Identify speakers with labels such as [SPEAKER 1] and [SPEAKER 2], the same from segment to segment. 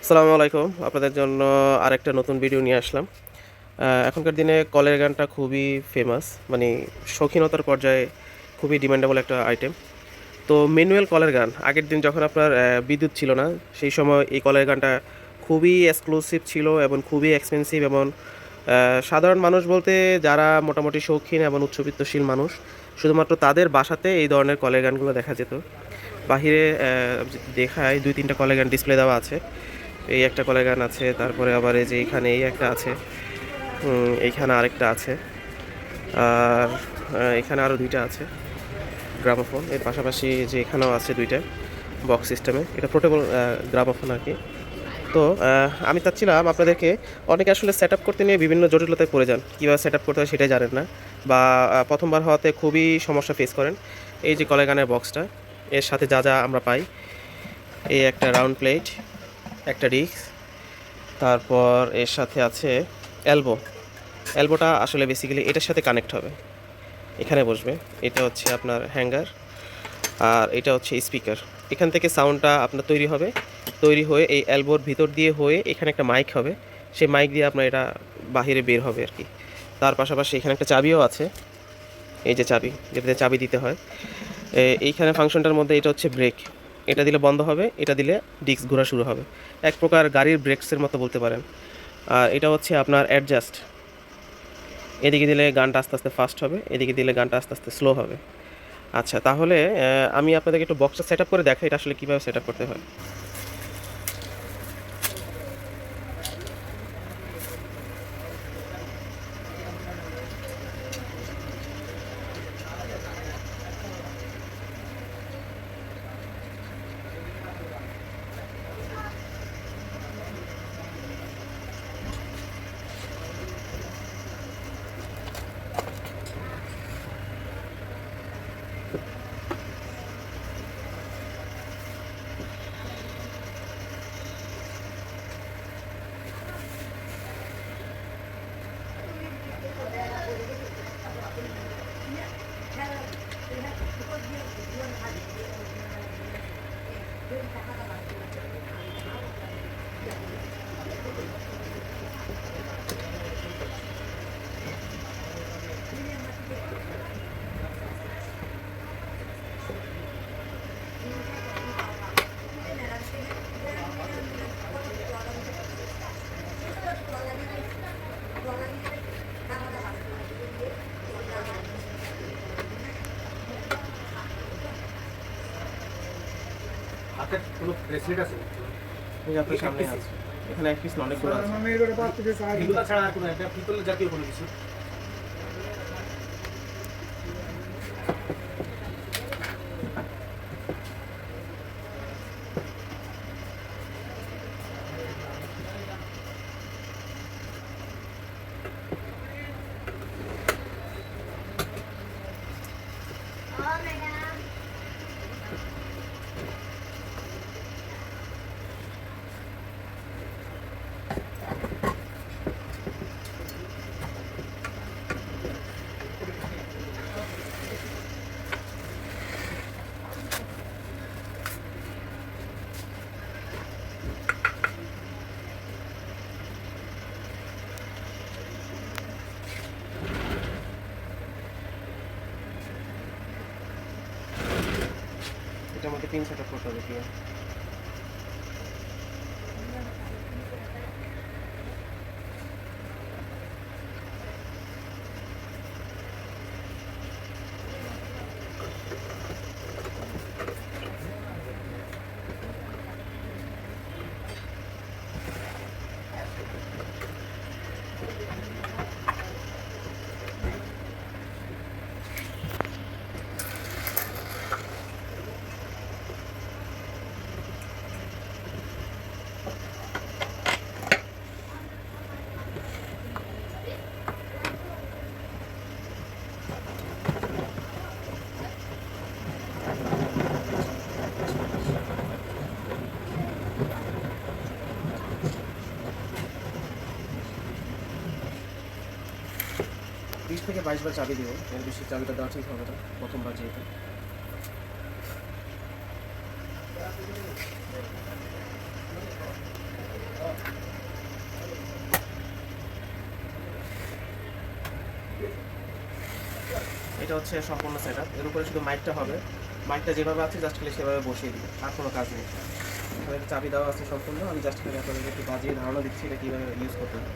[SPEAKER 1] আসসালামু আলাইকুম। আপনাদের জন্য আরেকটা নতুন ভিডিও নিয়ে আসলাম। এখনকার দিনে কলের গানটা খুবই ফেমাস, মানে শৌখিনতার পর্যায়ে খুবই ডিমান্ডেবল একটা আইটেম। তো ম্যানুয়াল কলের গান, আগের দিন যখন আপনার বিদ্যুৎ ছিল না, সেই সময় এই কলের গানটা খুবই এক্সক্লুসিভ ছিল এবং খুবই এক্সপেন্সিভ এবং সাধারণ মানুষ বলতে যারা মোটামুটি শৌখিন এবং উচ্চবিত্তশীল মানুষ, শুধুমাত্র তাদের বাসাতে এই ধরনের কলের গানগুলো দেখা যেত। বাহিরে যদি দেখায় ২-৩টা কলের গান ডিসপ্লে দেওয়া আছে। এই একটা কলের গান আছে, তারপরে আবার এই যে এইখানে এই একটা আছে, এইখানে আরেকটা আছে, আর এখানে আরও ২টা আছে গ্রামোফোন। এর পাশাপাশি যে এখানেও আছে ২টা বক্স সিস্টেমে, এটা পোর্টেবল গ্রামোফোন আর কি। তো আমি চাচ্ছিলাম আপনাদেরকে, অনেকে আসলে সেট আপ করতে নিয়ে বিভিন্ন জটিলতায় পড়ে যান, কীভাবে সেট আপ করতে হয় সেটাই জানেন না, বা প্রথমবার হওয়াতে খুবই সমস্যা ফেস করেন। এই যে কলের গানের বক্সটা, এর সাথে যা যা আমরা পাই, এই একটা রাউন্ড প্লেট, একটা ডিস্ক, তারপর এর সাথে আছে এলবো। এলবোটা আসলে বেসিক্যালি এটার সাথে কানেক্ট হবে, এখানে বসবে। এটা হচ্ছে আপনার হ্যাঙ্গার, আর এটা হচ্ছে স্পিকার। এখান থেকে সাউন্ডটা আপনার তৈরি হবে, তৈরি হয়ে এই এলবোর ভিতর দিয়ে হয়ে এখানে একটা মাইক হবে, সেই মাইক দিয়ে আপনার এটা বাহিরে বের হবে আর কি। তার পাশাপাশি এখানে একটা চাবিও আছে, এই যে চাবি, যেটাতে চাবি দিতে হয়। এইখানে ফাংশনটার মধ্যে এটা হচ্ছে ব্রেক, এটা দিলে বন্ধ হবে, এটা দিলে ডিস্ক ঘোরা শুরু হবে। এক প্রকার গাড়ির ব্রেকসের মতো বলতে পারেন। আর এটা হচ্ছে আপনার অ্যাডজাস্ট, এদিকে দিলে গানটা আস্তে আস্তে ফাস্ট হবে, এদিকে দিলে গানটা আস্তে আস্তে স্লো হবে। আচ্ছা, তাহলে আমি আপনাদেরকে একটু বক্সটা সেট আপ করে দেখাই এটা আসলে কীভাবে সেট আপ করতে হয়।
[SPEAKER 2] হাতে কোনো ব্রেসলেট আছে?
[SPEAKER 1] এই যে আপনার সামনে আছে, এখানে এক পিস অনেকগুলো আছে।
[SPEAKER 2] এগুলো ছাড়া আর কোনো একটা পিতল জাতীয় কোনো কিছু?
[SPEAKER 1] এটার মধ্যে পিন সেট আপ করতে হবে কি? বিশ থেকে 22 বার চাবি দিব, এর বেশি চাবিটা দেওয়া ঠিক হবে না প্রথমবার যেহেতু। এটা হচ্ছে সম্পূর্ণ সেট আপ। এর উপরে শুধু মাইকটা হবে, মাইকটা যেভাবে আছে জাস্ট খালি সেভাবে বসিয়ে দিবে, আর কোনো কাজ নেই। এখানে চাবি দেওয়া আছে সম্পূর্ণ, আমি জাস্ট খালি আপনাদেরকে একটু বাজিয়ে ধারণা দিচ্ছি এটা কীভাবে ইউজ করতে হবে।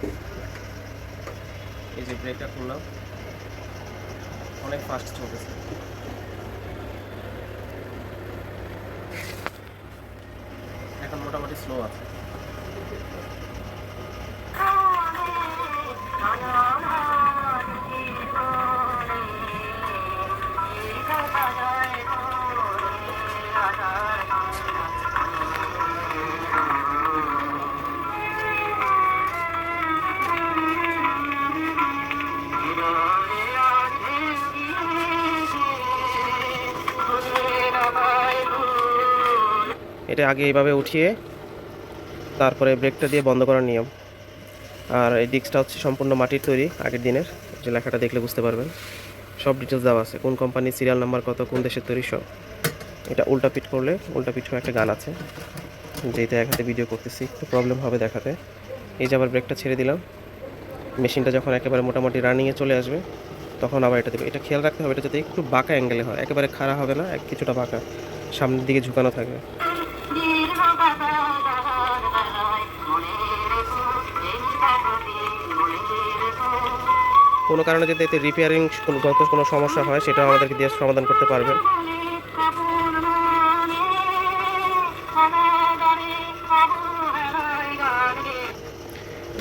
[SPEAKER 1] এই যে ব্রেকটা খুললাম, অনেক ফাস্ট চলতেছে। এখন মোটামুটি স্লো আছে। এটা আগে এইভাবে উঠিয়ে তারপরে ব্রেকটা দিয়ে বন্ধ করার নিয়ম। আর এই ডিস্কটা হচ্ছে সম্পূর্ণ মাটির তৈরি, আগের দিনের, যে লেখাটা দেখলে বুঝতে পারবেন। সব ডিটেলস দেওয়া আছে, কোন কোম্পানি, সিরিয়াল নাম্বার কত, কোন দেশের তৈরি, সব। এটা উল্টা পিট করলে, উল্টা পিট হয়ে একটা গান আছে, যেটা এক হাতে ভিডিও করতেছি, একটু প্রবলেম হবে দেখাতে। এই যে আবার ব্রেকটা ছেড়ে দিলাম, মেশিনটা যখন একেবারে মোটামুটি রানিংয়ে চলে আসবে তখন আবার এটা দেবে। এটা খেয়াল রাখতে হবে, এটা যাতে একটু বাঁকা অ্যাঙ্গেলে হয়, একেবারে খাড়া হবে না, কিছুটা বাঁকা, সামনের দিকে ঝুঁকানো থাকবে। কোনো কারণে যদি এতে রিপেয়ারিং কোনো সমস্যা হয় সেটাও আমাদেরকে দিয়ে সমাধান করতে পারবেন।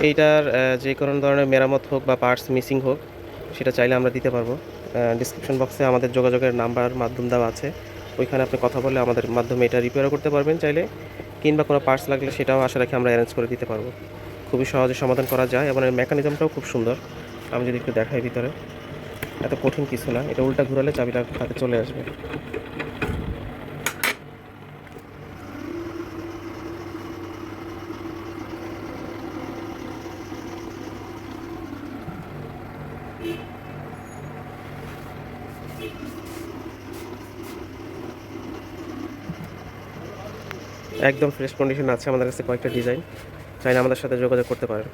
[SPEAKER 1] এইটার যে কোনো ধরনের মেরামত হোক বা পার্টস মিসিং হোক সেটা চাইলে আমরা দিতে পারবো। ডিসক্রিপশন বক্সে আমাদের যোগাযোগের নাম্বার মাধ্যম দেওয়া আছে, ওইখানে আপনি কথা বলে আমাদের মাধ্যমে এটা রিপেয়ারও করতে পারবেন চাইলে, কিংবা কোনো পার্টস লাগলে সেটাও আশা রাখি আমরা অ্যারেঞ্জ করে দিতে পারবো। খুবই সহজে সমাধান করা যায় এবং এর মেকানিজমটাও খুব সুন্দর। আমি যদি একটু দেখাই ভিতরে, এত কঠিন কিছু না, এটা উল্টা ঘুরালে চাবিটা হাতে চলে আসবে। একদম ফ্রেশ কন্ডিশন আছে আমাদের কাছে কয়েকটা ডিজাইন, চাইলে আমাদের সাথে যোগাযোগ করতে পারেন।